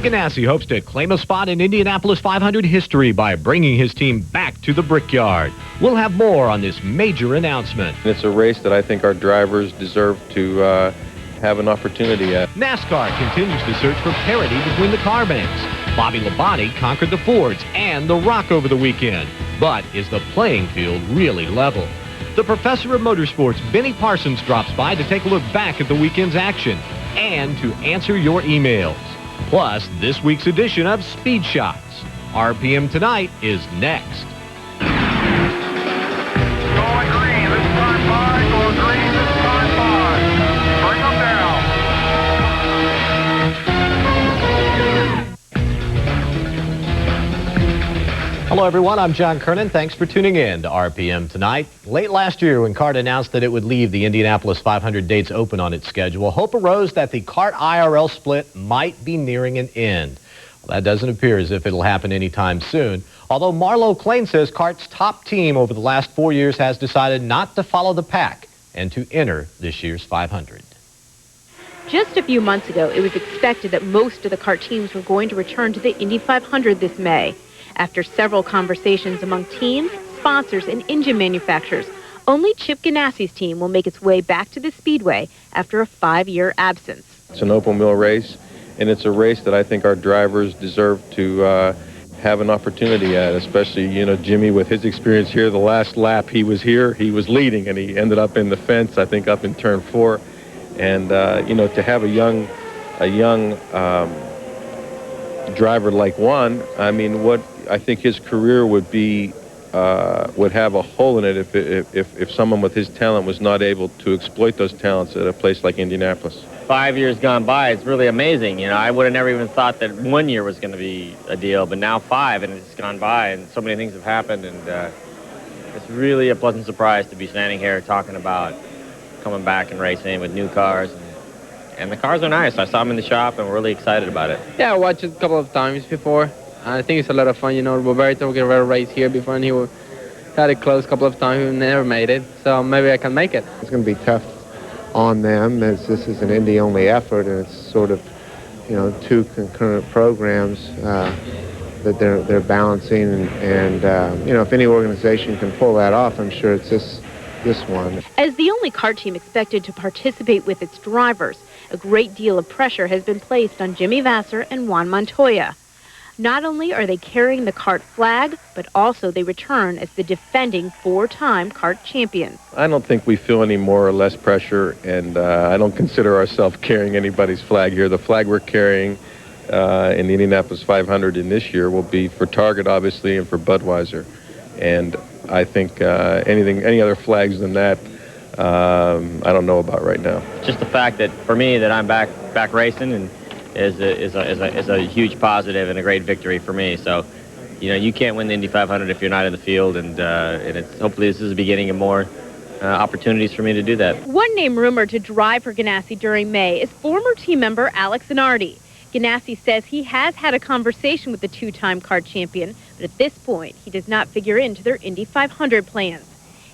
Ganassi hopes to claim a spot in Indianapolis 500 history by bringing his team back to the Brickyard. We'll have more on this major announcement. It's a race that I think our drivers deserve to have an opportunity at. NASCAR continues to search for parity between the car banks. Bobby Labonte conquered the Fords and the Rock over the weekend. But is the playing field really level? The professor of motorsports, Benny Parsons, drops by to take a look back at the weekend's action and to answer your emails. Plus, this week's edition of Speed Shots. RPM Tonight is next. Going green, this time by, going green, this time by. Bring them down. Hello, everyone. I'm John Kernan. Thanks for tuning in to RPM Tonight. Late last year, when CART announced that it would leave the Indianapolis 500 dates open on its schedule, hope arose that the CART IRL split might be nearing an end. Well, that doesn't appear as if it'll happen anytime soon, although Marlo Klain says CART's top team over the last 4 years has decided not to follow the pack and to enter this year's 500. Just a few months ago, it was expected that most of the CART teams were going to return to the Indy 500 this May. After several conversations among teams, sponsors, and engine manufacturers, only Chip Ganassi's team will make its way back to the Speedway after a 5-year absence. It's an open wheel race, and it's a race that I think our drivers deserve to have an opportunity at, especially, you know, Jimmy with his experience here. The last lap he was here, he was leading, and he ended up in the fence, I think up in turn 4. And, you know, to have a young driver like Juan, I mean, what I think his career would be, would have a hole in it if someone with his talent was not able to exploit those talents at a place like Indianapolis. 5 years gone by, it's really amazing. You know, I would have never even thought that 1 year was going to be a deal, but now 5, and it's gone by, and so many things have happened, and it's really a pleasant surprise to be standing here talking about coming back and racing with new cars. And the cars are nice. I saw them in the shop, and we're really excited about it. Yeah, I watched it a couple of times before. I think it's a lot of fun. You know, Roberto Guerrero raced here before, and he had it close a couple of times. He never made it, so maybe I can make it. It's going to be tough on them, as this is an Indy-only effort, and it's sort of, you know, 2 concurrent programs that they're balancing, and you know, if any organization can pull that off, I'm sure it's this one. As the only CART team expected to participate with its drivers, a great deal of pressure has been placed on Jimmy Vasser and Juan Montoya. Not only are they carrying the CART flag, but also they return as the defending 4-time CART champions. I don't think we feel any more or less pressure, and I don't consider ourselves carrying anybody's flag here. The flag we're carrying in the Indianapolis 500 in this year will be for Target, obviously, and for Budweiser. And I think any other flags than that, I don't know about right now. Just the fact that, for me, that I'm back racing and is a huge positive and a great victory for me. So, you know, you can't win the Indy 500 if you're not in the field, and it's hopefully this is the beginning of more opportunities for me to do that. One name rumored to drive for Ganassi during May is former team member Alex Zanardi. Ganassi says he has had a conversation with the 2-time CART champion, but at this point, he does not figure into their Indy 500 plans.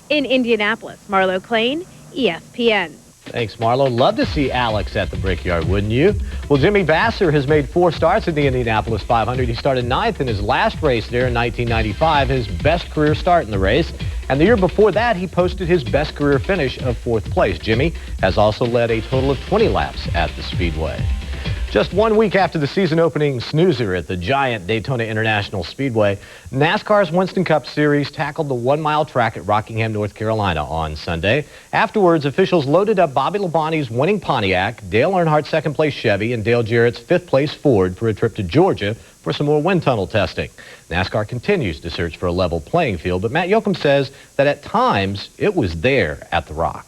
In Indianapolis, Marlo Klain, ESPN. Thanks, Marlo. Love to see Alex at the Brickyard, wouldn't you? Well, Jimmy Vasser has made 4 starts in the Indianapolis 500. He started 9th in his last race there in 1995, his best career start in the race. And the year before that, he posted his best career finish of 4th place. Jimmy has also led a total of 20 laps at the Speedway. Just 1 week after the season opening snoozer at the giant Daytona International Speedway, NASCAR's Winston Cup Series tackled the 1-mile track at Rockingham, North Carolina on Sunday. Afterwards, officials loaded up Bobby Labonte's winning Pontiac, Dale Earnhardt's 2nd-place Chevy, and Dale Jarrett's 5th-place Ford for a trip to Georgia for some more wind tunnel testing. NASCAR continues to search for a level playing field, but Matt Yoakum says that at times it was there at the Rock.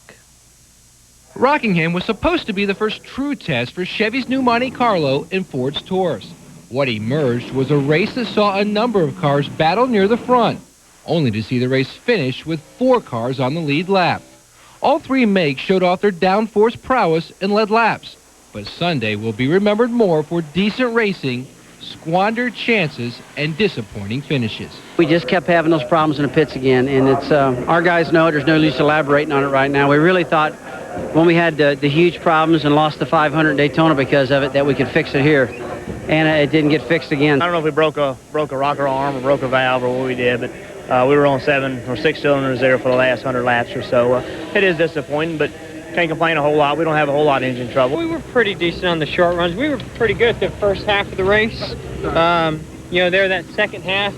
Rockingham was supposed to be the first true test for Chevy's new Monte Carlo and Ford's Taurus. What emerged was a race that saw a number of cars battle near the front, only to see the race finish with 4 cars on the lead lap. All 3 makes showed off their downforce prowess and led laps, but Sunday will be remembered more for decent racing, squandered chances, and disappointing finishes. We just kept having those problems in the pits again, and it's our guys know it. There's no use elaborating on it right now. We really thought when we had the huge problems and lost the 500 Daytona because of it that we could fix it here. and it didn't get fixed again. I don't know if we broke a rocker arm or broke a valve or what we did, but we were on 7 or 6 cylinders there for the last 100 laps or so. It is disappointing, but can't complain a whole lot. We don't have a whole lot of engine trouble. We were pretty decent on the short runs. We were pretty good the first half of the race. There that second half,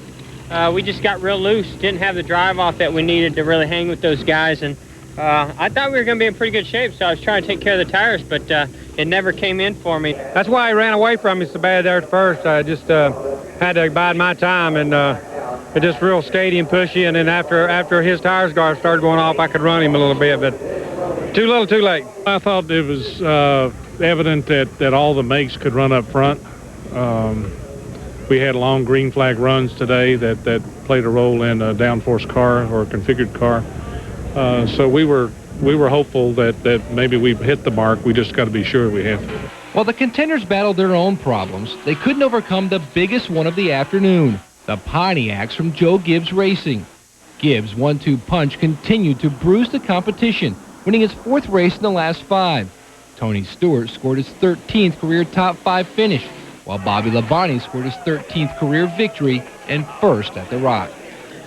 we just got real loose. Didn't have the drive off that we needed to really hang with those guys. And I thought we were going to be in pretty good shape, so I was trying to take care of the tires, but it never came in for me. That's why I ran away from me so bad there at first. I just had to bide my time, and it just real skatey and pushy. And then after his tires started going off, I could run him a little bit, but too little, too late. I thought it was evident that all the makes could run up front. We had long green flag runs today that played a role in a downforce car or a configured car. So we were hopeful that maybe we've hit the mark. We just got to be sure we have. While the contenders battled their own problems, they couldn't overcome the biggest one of the afternoon, the Pontiacs from Joe Gibbs Racing. Gibbs' 1-2 punch continued to bruise the competition, winning his 4th race in the last 5. Tony Stewart scored his 13th career top 5 finish, while Bobby Labonte scored his 13th career victory and 1st at the Rock.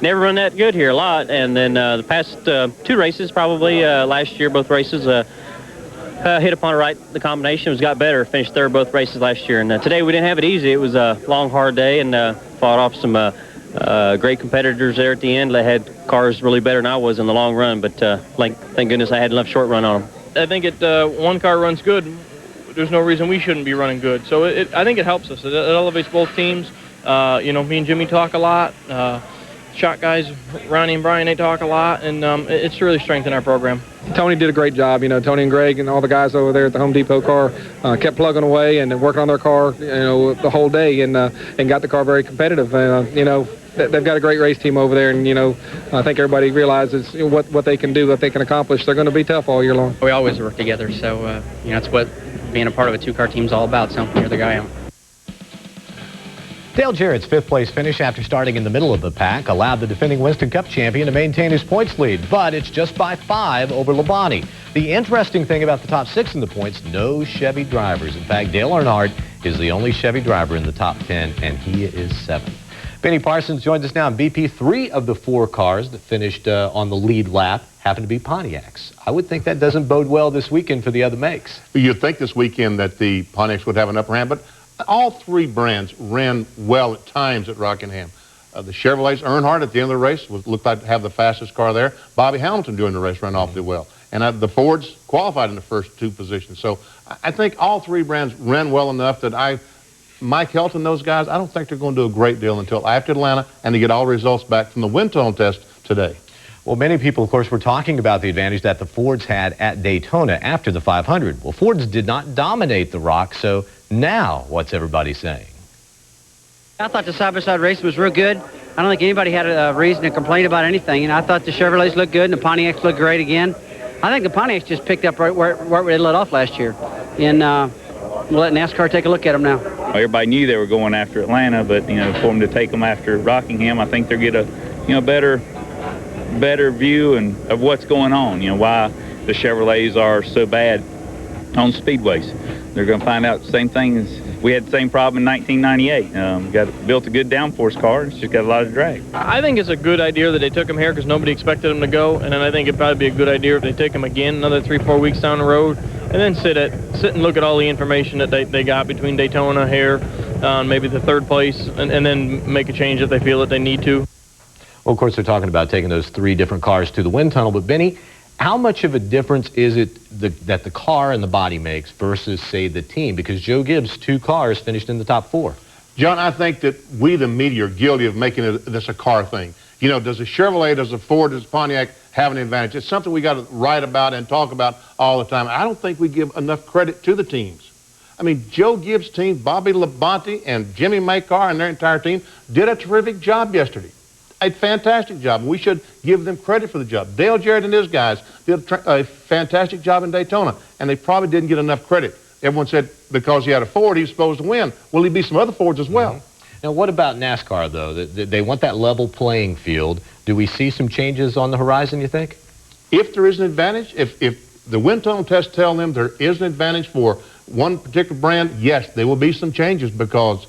Never run that good here a lot, and then the past 2 races, probably last year, both races, hit upon the combination was got better, finished 3rd both races last year, and today we didn't have it easy. It was a long, hard day, and fought off some great competitors there at the end. They had cars really better than I was in the long run, but thank goodness I had enough short run on them. I think one car runs good, there's no reason we shouldn't be running good. So I think it helps us. It elevates both teams. Me and Jimmy talk a lot. Shot guys, Ronnie and Brian, they talk a lot, and it's really strengthened our program. Tony did a great job. Tony and Greg and all the guys over there at the Home Depot car kept plugging away and working on their car, the whole day, and got the car very competitive. They've got a great race team over there, and I think everybody realizes what they can do, what they can accomplish. They're going to be tough all year long. We always work together, so that's what being a part of a 2-car team is all about. So you're the guy out. Dale Jarrett's 5th place finish after starting in the middle of the pack allowed the defending Winston Cup champion to maintain his points lead, but it's just by 5 over Labonte. The interesting thing about the top 6 in the points, no Chevy drivers. In fact, Dale Earnhardt is the only Chevy driver in the top 10, and he is 7th. Benny Parsons joins us now in BP. 3 of the 4 cars that finished on the lead lap happen to be Pontiacs. I would think that doesn't bode well this weekend for the other makes. You'd think this weekend that the Pontiacs would have an upper hand, but all 3 brands ran well at times at Rockingham. The Chevrolets, Earnhardt at the end of the race looked like to have the fastest car there. Bobby Hamilton during the race ran awfully well. And the Fords qualified in the first 2 positions. So I think all 3 brands ran well enough that Mike Helton, those guys, I don't think they're going to do a great deal until after Atlanta and to get all results back from the wind tunnel test today. Well, many people, of course, were talking about the advantage that the Fords had at Daytona after the 500. Well, Fords did not dominate the Rock, so now what's everybody saying? I thought the side-by-side race was real good. I don't think anybody had a reason to complain about anything. I thought the Chevrolets looked good and the Pontiacs looked great again. I think the Pontiacs just picked up right where they let off last year. And we'll let NASCAR take a look at them now. Everybody knew they were going after Atlanta, but for them to take them after Rockingham, I think they'll get a better view of what's going on. Why the Chevrolets are so bad on speedways. They're going to find out the same thing as we had the same problem in 1998. Built a good downforce car. It's just got a lot of drag. I think it's a good idea that they took him here because nobody expected him to go, and then I think it'd probably be a good idea if they take him again another 3-4 weeks down the road, and then sit and look at all the information that they got between Daytona here, maybe the 3rd place, and then make a change if they feel that they need to. Well, of course, they're talking about taking those 3 different cars to the wind tunnel, but Benny, how much of a difference is it that the car and the body makes versus, say, the team? Because Joe Gibbs' 2 cars finished in the top 4. John, I think that we, the media, are guilty of making this a car thing. Does a Chevrolet, does a Ford, does a Pontiac have an advantage? It's something we got to write about and talk about all the time. I don't think we give enough credit to the teams. I mean, Joe Gibbs' team, Bobby Labonte and Jimmy Maycar and their entire team did a terrific job yesterday. A fantastic job. We should give them credit for the job. Dale Jarrett and his guys did a fantastic job in Daytona, and they probably didn't get enough credit. Everyone said because he had a Ford, he was supposed to win. Well, he'd be some other Fords as well. Now, what about NASCAR, though? They want that level playing field. Do we see some changes on the horizon, you think? If there is an advantage, if the wind tunnel tests tell them there is an advantage for one particular brand, yes, there will be some changes because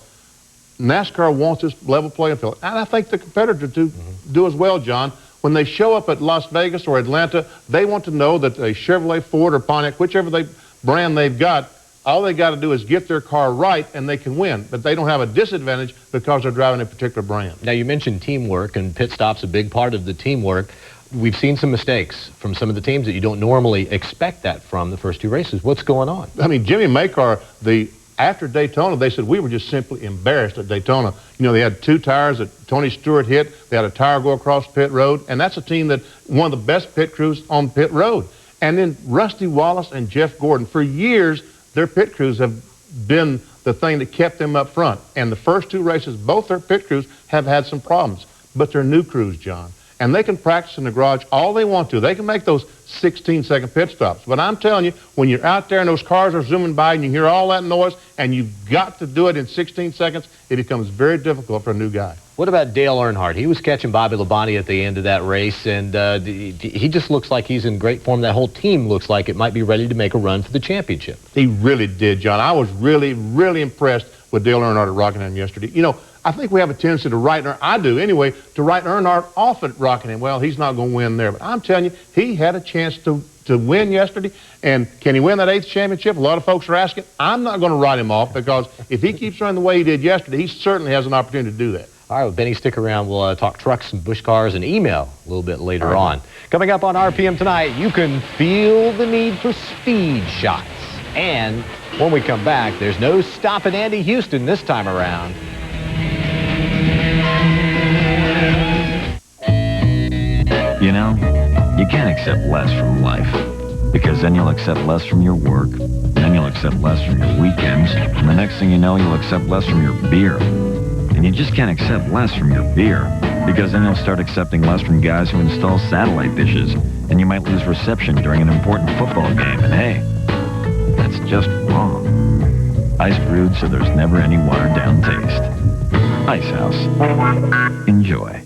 NASCAR wants this level playing field. And I think the competitors do as well, John. When they show up at Las Vegas or Atlanta, they want to know that a Chevrolet, Ford, or Pontiac, whichever brand they've got, all they got to do is get their car right and they can win. But they don't have a disadvantage because they're driving a particular brand. Now, you mentioned teamwork, and pit stop's a big part of the teamwork. We've seen some mistakes from some of the teams that you don't normally expect that from the first two races. What's going on? I mean, Jimmy Makar, after Daytona, they said we were just simply embarrassed at Daytona. You know, they had 2 tires that Tony Stewart hit. They had a tire go across pit road, and that's a team that one of the best pit crews on pit road. And then Rusty Wallace and Jeff Gordon, for years, their pit crews have been the thing that kept them up front. And the first 2 races, both their pit crews have had some problems. But they're new crews, John. And they can practice in the garage all they want to. They can make those 16-second pit stops. But I'm telling you, when you're out there and those cars are zooming by and you hear all that noise and you've got to do it in 16 seconds, it becomes very difficult for a new guy. What about Dale Earnhardt? He was catching Bobby Labonte at the end of that race, and he just looks like he's in great form. That whole team looks like it might be ready to make a run for the championship. He really did, John. I was really, really impressed with Dale Earnhardt at Rockingham yesterday. You know, I think we have a tendency to write, I do anyway, to write Earnhardt off at Rockingham. Well, he's not going to win there. But I'm telling you, he had a chance to win yesterday. And can he win that 8th championship? A lot of folks are asking. I'm not going to write him off because if he keeps running the way he did yesterday, he certainly has an opportunity to do that. All right, well, Benny, stick around. We'll talk trucks and bush cars and email a little bit later on. Coming up on RPM tonight, you can feel the need for speed shots. And when we come back, there's no stopping Andy Houston this time around. You know, you can't accept less from life, because then you'll accept less from your work, and then you'll accept less from your weekends, and the next thing you know, you'll accept less from your beer. And you just can't accept less from your beer, because then you'll start accepting less from guys who install satellite dishes, and you might lose reception during an important football game, and hey, that's just wrong. Ice brewed so there's never any watered-down taste. Ice House. Enjoy.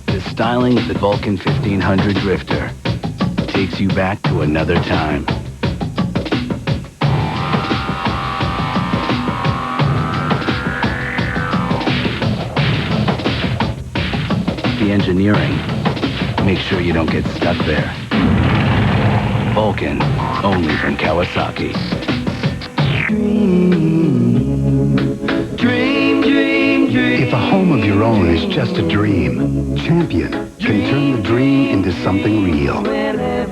The styling of the Vulcan 1500 Drifter takes you back to another time. The engineering, make sure you don't get stuck there. Vulcan, only from Kawasaki. Dream, dream, dream. If a home of your own is just a dream, Champion can turn the dream into something real.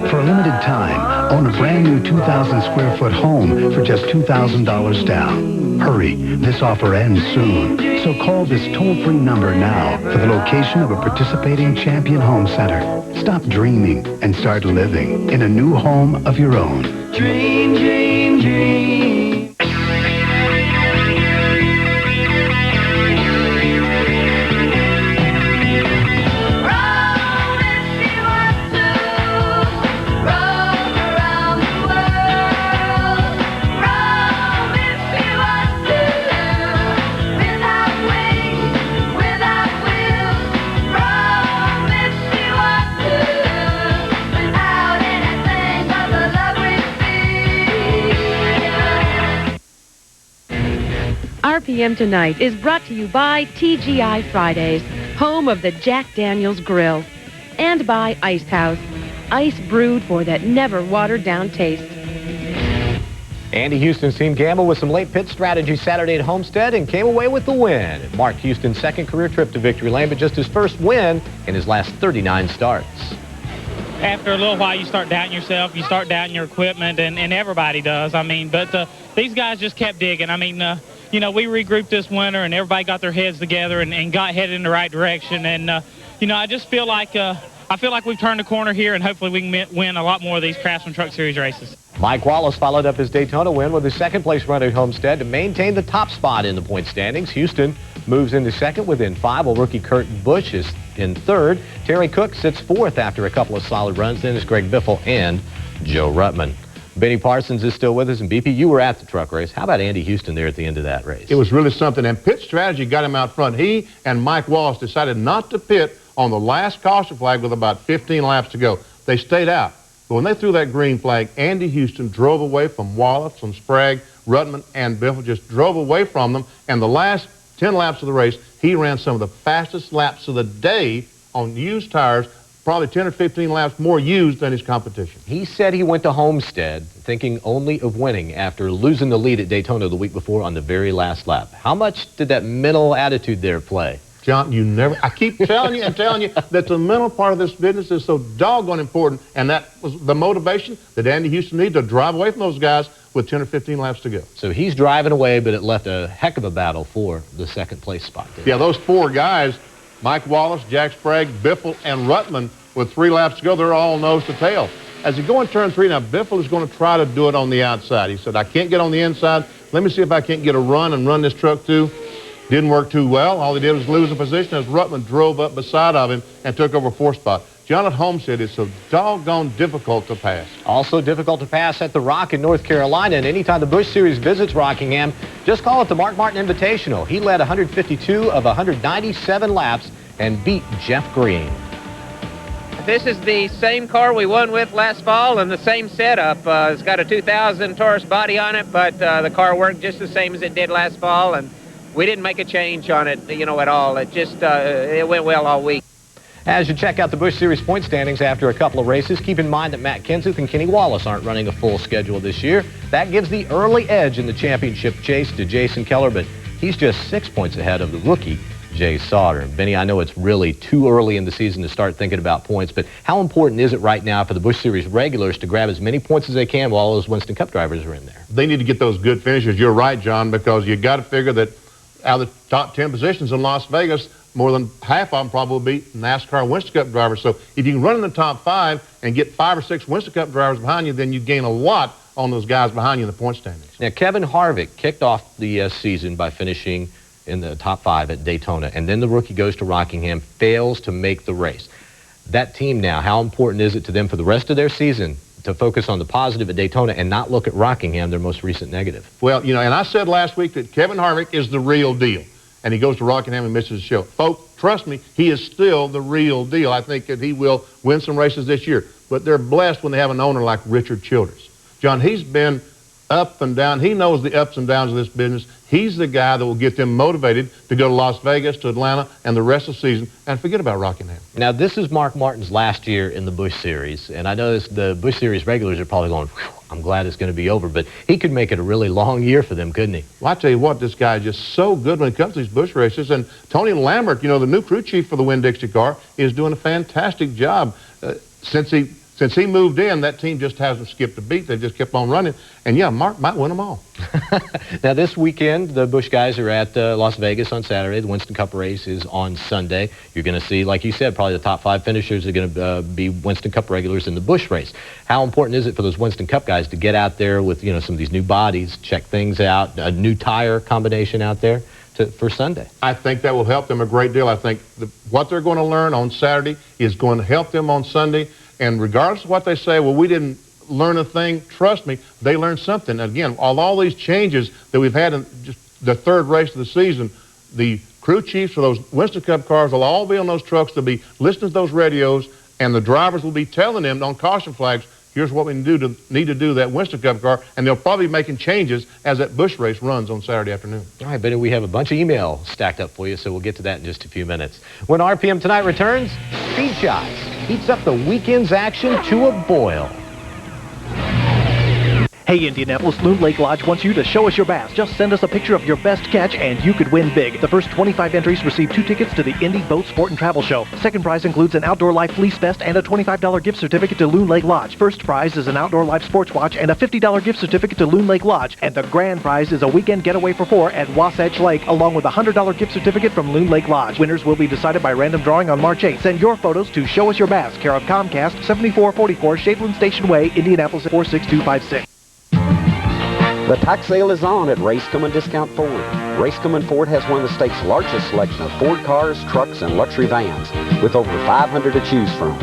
For a limited time, own a brand new 2,000 square foot home for just $2,000 down. Hurry, this offer ends soon. So call this toll-free number now for the location of a participating Champion Home Center. Stop dreaming and start living in a new home of your own. Dream, dream, dream. RPM Tonight is brought to you by TGI Fridays, home of the Jack Daniels Grill, and by Ice House, ice brewed for that never watered down taste. Andy Houston's team gambled with some late pit strategy Saturday at Homestead and came away with the win. It marked Houston's second career trip to victory lane, but just his first win in his last 39 starts. After a little while, you start doubting yourself, you start doubting your equipment, and everybody does. I mean, but these guys just kept digging. I mean, you know, we regrouped this winter, and everybody got their heads together and got headed in the right direction. And, you know, I just feel like we've turned the corner here, and hopefully we can win a lot more of these Craftsman Truck Series races. Mike Wallace followed up his Daytona win with his second-place run at Homestead to maintain the top spot in the point standings. Houston moves into second within 5, while rookie Curtin Busch is in third. Terry Cook sits fourth after a couple of solid runs. Then it's Greg Biffle and Joe Ruttman. Benny Parsons is still with us, and BP, you were at the truck race. How about Andy Houston there at the end of that race? It was really something, and pit strategy got him out front. He and Mike Wallace decided not to pit on the last caution flag with about 15 laps to go. They stayed out. But when they threw that green flag, Andy Houston drove away from Wallace, from Sprague, Rutman, and Biffle, just drove away from them. And the last 10 laps of the race, he ran some of the fastest laps of the day on used tires, probably 10 or 15 laps more used than his competition. He said he went to Homestead thinking only of winning after losing the lead at Daytona the week before on the very last lap. How much did that mental attitude there play? John, I keep telling you and telling you that the mental part of this business is so doggone important, and that was the motivation that Andy Houston needed to drive away from those guys with 10 or 15 laps to go. So he's driving away, but it left a heck of a battle for the second place spot there. Yeah, those four guys, Mike Wallace, Jack Sprague, Biffle, and Rutman, with 3 laps to go, they're all nose to tail. As you go in turn 3, now Biffle is going to try to do it on the outside. He said, I can't get on the inside. Let me see if I can't get a run and run this truck too. Didn't work too well. All he did was lose a position as Rutman drove up beside of him and took over 4th spot. John, at Homestead, it's so doggone difficult to pass. Also difficult to pass at the Rock in North Carolina, and anytime the Busch Series visits Rockingham, just call it the Mark Martin Invitational. He led 152 of 197 laps and beat Jeff Green. This is the same car we won with last fall and the same setup. It's got a 2000 Taurus body on it, but the car worked just the same as it did last fall, and we didn't make a change on it, at all. It just, it went well all week. As you check out the Busch Series point standings after a couple of races, keep in mind that Matt Kenseth and Kenny Wallace aren't running a full schedule this year. That gives the early edge in the championship chase to Jason Keller, but he's just 6 points ahead of the rookie, Jay Sauter. Benny, I know it's really too early in the season to start thinking about points, but how important is it right now for the Busch Series regulars to grab as many points as they can while all those Winston Cup drivers are in there? They need to get those good finishes. You're right, John, because you got to figure that out of the top 10 positions in Las Vegas, more than half of them probably will be NASCAR Winston Cup drivers. So if you can run in the top 5 and get 5 or 6 Winston Cup drivers behind you, then you gain a lot on those guys behind you in the point standings. Now, Kevin Harvick kicked off the season by finishing in the top 5 at Daytona, and then the rookie goes to Rockingham, fails to make the race. That team now, how important is it to them for the rest of their season to focus on the positive at Daytona and not look at Rockingham, their most recent negative? Well, and I said last week that Kevin Harvick is the real deal, and he goes to Rockingham and misses the show. Folks, trust me, he is still the real deal. I think that he will win some races this year, but they're blessed when they have an owner like Richard Childress. John, he's been up and down. He knows the ups and downs of this business. He's the guy that will get them motivated to go to Las Vegas, to Atlanta, and the rest of the season, and forget about Rockingham. Now, this is Mark Martin's last year in the Busch Series, and I know the Busch Series regulars are probably going, I'm glad it's going to be over, but he could make it a really long year for them, couldn't he? Well, I tell you what, this guy is just so good when it comes to these Busch races, and Tony Lambert, the new crew chief for the Winn-Dixie car, is doing a fantastic job. Since he moved in, that team just hasn't skipped a beat. They've just kept on running. And, yeah, Mark might win them all. Now, this weekend, the Busch guys are at Las Vegas on Saturday. The Winston Cup race is on Sunday. You're going to see, like you said, probably the top 5 finishers are going to be Winston Cup regulars in the Busch race. How important is it for those Winston Cup guys to get out there with, some of these new bodies, check things out, a new tire combination out there for Sunday? I think that will help them a great deal. I think what they're going to learn on Saturday is going to help them on Sunday. And regardless of what they say, well, we didn't learn a thing, trust me, they learned something. Again, all these changes that we've had in just the 3rd race of the season, the crew chiefs for those Winston Cup cars will all be on those trucks. They'll be listening to those radios, and the drivers will be telling them on caution flags, here's what we need to do that Winston Cup car, and they'll probably be making changes as that Busch race runs on Saturday afternoon. All right, Benny, we have a bunch of email stacked up for you, so we'll get to that in just a few minutes. When RPM Tonight returns, Speed Shots heats up the weekend's action to a boil. Hey, Indianapolis, Loon Lake Lodge wants you to show us your bass. Just send us a picture of your best catch and you could win big. The first 25 entries receive 2 tickets to the Indy Boat Sport and Travel Show. Second prize includes an Outdoor Life Fleece Vest and a $25 gift certificate to Loon Lake Lodge. First prize is an Outdoor Life Sports Watch and a $50 gift certificate to Loon Lake Lodge. And the grand prize is a weekend getaway for 4 at Wasatch Lake, along with a $100 gift certificate from Loon Lake Lodge. Winners will be decided by random drawing on March 8th. Send your photos to Show Us Your Bass, care of Comcast, 7444 Shadeland Station Way, Indianapolis 46256. The tax sale is on at Racecom Discount Ford. Racecom Ford has one of the state's largest selection of Ford cars, trucks, and luxury vans, with over 500 to choose from.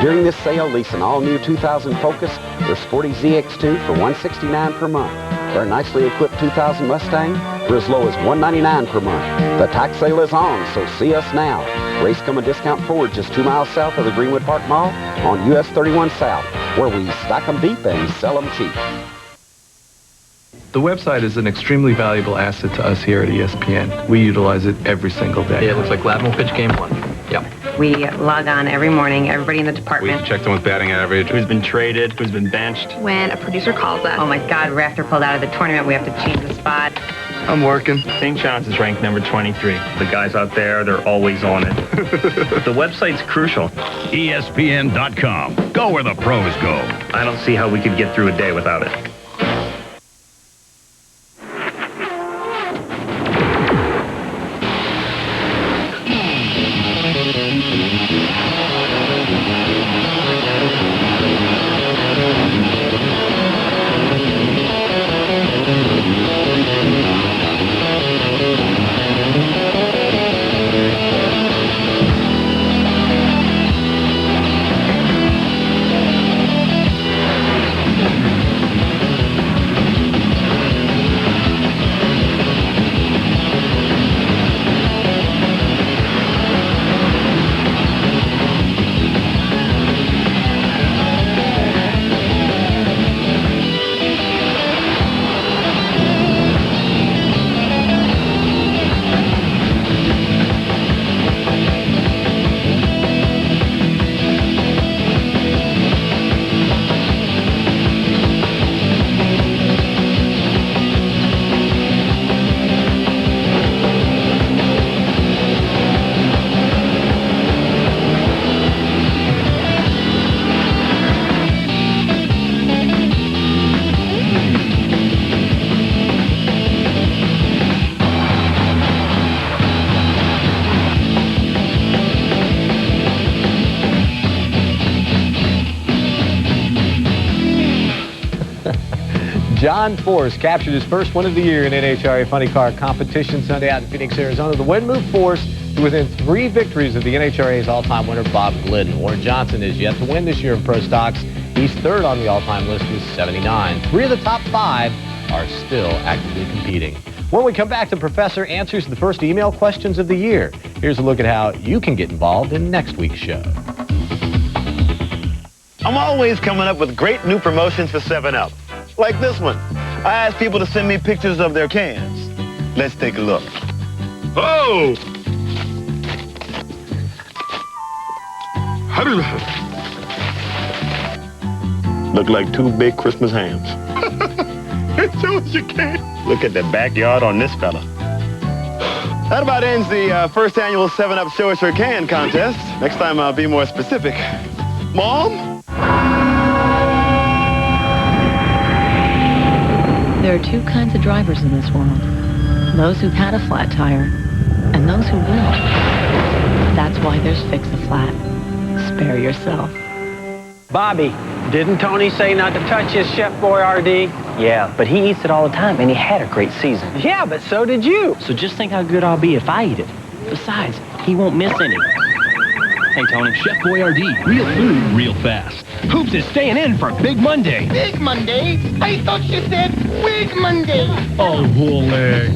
During this sale, lease an all-new 2000 Focus or Sporty ZX2 for $169 per month, or a nicely equipped 2000 Mustang for as low as $199 per month. The tax sale is on, so see us now. Race Coming Discount Ford, just 2 miles south of the Greenwood Park Mall on US 31 South, where we stack them deep and sell them cheap. The website is an extremely valuable asset to us here at ESPN. We utilize it every single day. Yeah, it looks like Lattimore pitch game 1. Yep. We log on every morning, everybody in the department. We checked in with batting average, who's been traded, who's been benched. When a producer calls us, oh my God, Rafter pulled out of the tournament, we have to change the spot. I'm working. St. John's is ranked number 23. The guys out there, they're always on it. The website's crucial. ESPN.com. Go where the pros go. I don't see how we could get through a day without it. John Force captured his first win of the year in NHRA Funny Car competition Sunday out in Phoenix, Arizona. The win moved Force to within 3 victories of the NHRA's all-time winner, Bob Glidden. Warren Johnson is yet to win this year in Pro Stocks. He's 3rd on the all-time list with 79. 3 of the top 5 are still actively competing. When we come back, the professor answers the first email questions of the year. Here's a look at how you can get involved in next week's show. I'm always coming up with great new promotions for 7-Up. Like this one. I asked people to send me pictures of their cans. Let's take a look. Oh! Look like 2 big Christmas hams. It shows you can. Look at the backyard on this fella. That about ends the first annual 7-Up Show Us Your Can contest. Next time I'll be more specific. Mom? There are 2 kinds of drivers in this world. Those who've had a flat tire, and those who will. That's why there's Fix-A-Flat. Spare yourself. Bobby, didn't Tony say not to touch his Chef Boyardee? Yeah, but he eats it all the time, and he had a great season. Yeah, but so did you. So just think how good I'll be if I eat it. Besides, he won't miss any. Hey, Tony. Chef Boyardee, real food, real fast. Hoops is staying in for Big Monday. Big Monday? I thought you said Wig Monday. Oh, Woolig.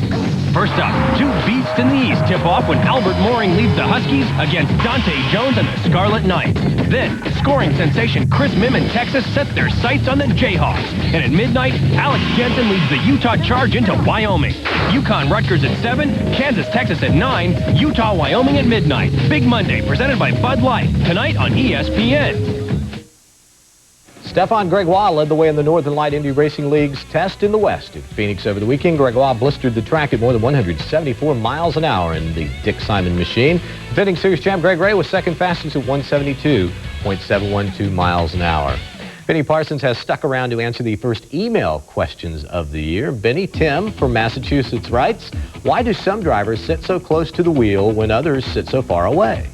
First up, 2 beasts in the East tip off when Albert Mooring leads the Huskies against Dante Jones and the Scarlet Knights. Then, scoring sensation Chris Mim and Texas set their sights on the Jayhawks. And at midnight, Alex Jensen leads the Utah Charge into Wyoming. Yukon-Rutgers at 7, Kansas-Texas at 9, Utah-Wyoming at midnight. Big Monday, presented by Bud Light, tonight on ESPN. Stefan Gregoire led the way in the Northern Light Indy Racing League's test in the West. In Phoenix over the weekend, Gregoire blistered the track at more than 174 miles an hour in the Dick Simon machine. Defending series champ Greg Ray was second fastest at 172.712 miles an hour. Benny Parsons has stuck around to answer the first email questions of the year. Benny, Tim from Massachusetts writes, why do some drivers sit so close to the wheel when others sit so far away?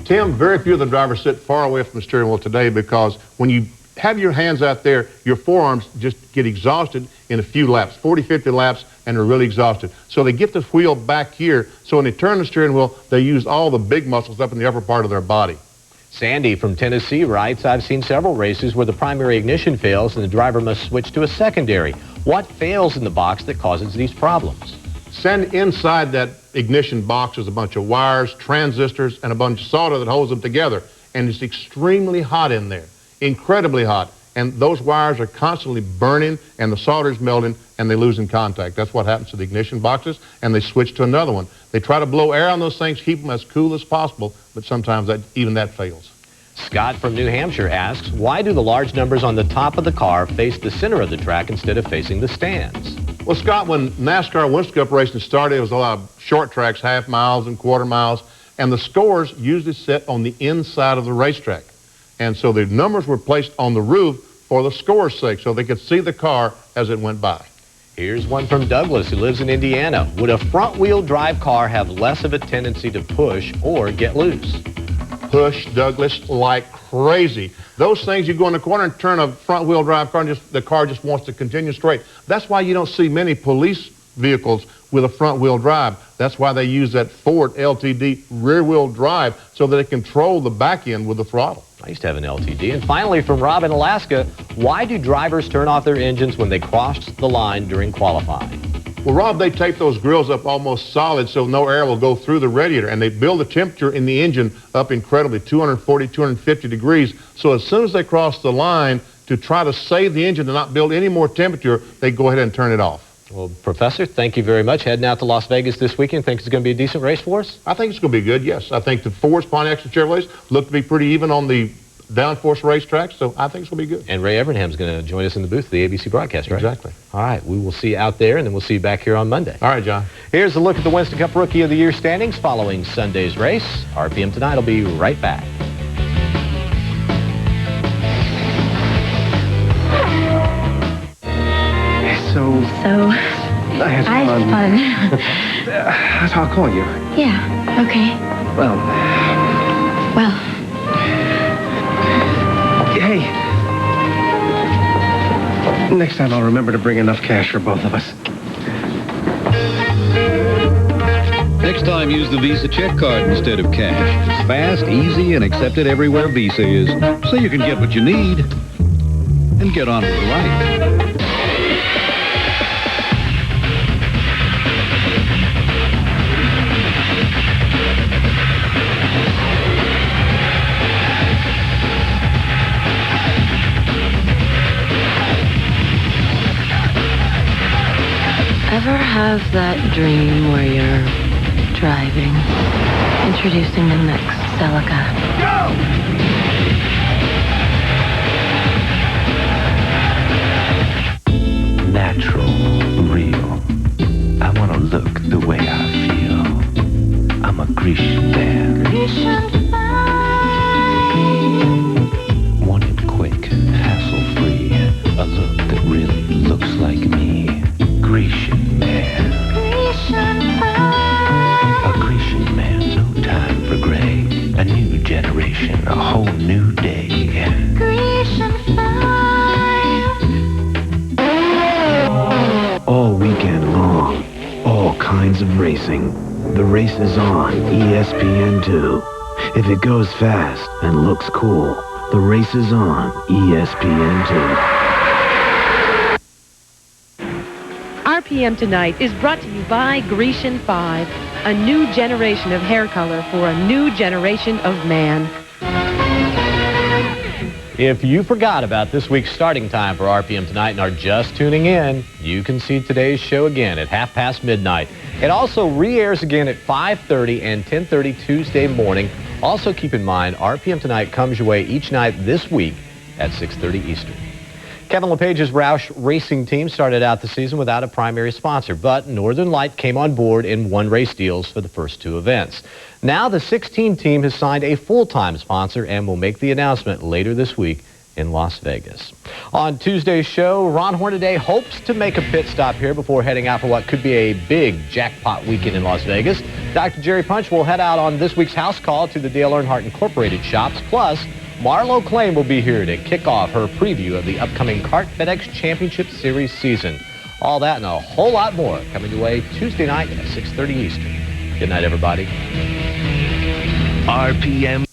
Tim, very few of the drivers sit far away from the steering wheel today because when you have your hands out there, your forearms just get exhausted in a few laps, 40, 50 laps, and they're really exhausted. So they get the wheel back here, so when they turn the steering wheel, they use all the big muscles up in the upper part of their body. Sandy from Tennessee writes, I've seen several races where the primary ignition fails and the driver must switch to a secondary. What fails in the box that causes these problems? Send inside that ignition box is a bunch of wires, transistors, and a bunch of solder that holds them together. And it's extremely hot in there, incredibly hot. And those wires are constantly burning, and the solder's melting, and they lose in contact. That's what happens to the ignition boxes, and they switch to another one. They try to blow air on those things, keep them as cool as possible, but sometimes even that fails. Scott from New Hampshire asks, why do the large numbers on the top of the car face the center of the track instead of facing the stands? Well, Scott, when NASCAR Winston Cup racing started, it was a lot of short tracks, half miles and quarter miles, and the scores usually sit on the inside of the racetrack. And so the numbers were placed on the roof for the score's sake, so they could see the car as it went by. Here's one from Douglas, who lives in Indiana. Would a front-wheel drive car have less of a tendency to push or get loose? Push, Douglas, like crazy. Those things, you go in the corner and turn a front-wheel drive car, and the car just wants to continue straight. That's why you don't see many police vehicles with a front-wheel drive. That's why they use that Ford LTD rear-wheel drive so that they control the back end with the throttle. I used to have an LTD. And finally, from Rob in Alaska, why do drivers turn off their engines when they cross the line during qualifying? Well, Rob, they tape those grills up almost solid so no air will go through the radiator, and they build the temperature in the engine up incredibly, 240, 250 degrees. So as soon as they cross the line to try to save the engine to not build any more temperature, they go ahead and turn it off. Well, Professor, thank you very much. Heading out to Las Vegas this weekend. Think it's going to be a decent race for us? I think it's going to be good, yes. I think the Fords, Pontiacs, and Chevrolets look to be pretty even on the downforce racetracks, so I think it's going to be good. And Ray Evernham's going to join us in the booth, the ABC broadcast, right? Exactly. All right, we will see you out there, and then we'll see you back here on Monday. All right, John. Here's a look at the Winston Cup Rookie of the Year standings following Sunday's race. RPM Tonight will be right back. I had fun. I'll call you. Yeah, okay. Well. Hey. Next time I'll remember to bring enough cash for both of us. Next time, use the Visa check card instead of cash. It's fast, easy, and accepted everywhere Visa is. So you can get what you need and get on with life. Ever have that dream where you're driving, introducing the next Celica? Go! Natural, real. I want to look the way I feel. I'm a Grecian man. Want it quick, hassle-free. A look that really looks like me. Grecian man. A Grecian man, no time for gray. A new generation, a whole new day. All weekend long, all kinds of racing. The race is on ESPN2. If it goes fast and looks cool, the race is on ESPN2. RPM Tonight is brought to you by Grecian 5, a new generation of hair color for a new generation of man. If you forgot about this week's starting time for RPM Tonight and are just tuning in, you can see today's show again at midnight. It also re-airs again at 5:30 and 10:30 Tuesday morning. Also keep in mind, RPM Tonight comes your way each night this week at 6:30 Eastern. Kevin LePage's Roush Racing team started out the season without a primary sponsor, but Northern Light came on board and won race deals for the first two events. Now the 16 team has signed a full-time sponsor and will make the announcement later this week in Las Vegas. On Tuesday's show, Ron Hornaday hopes to make a pit stop here before heading out for what could be a big jackpot weekend in Las Vegas. Dr. Jerry Punch will head out on this week's house call to the Dale Earnhardt Incorporated shops. Plus, Marlo Claim will be here to kick off her preview of the upcoming Kart FedEx Championship Series season. All that and a whole lot more coming your way Tuesday night at 6:30 Eastern. Good night, everybody. RPM.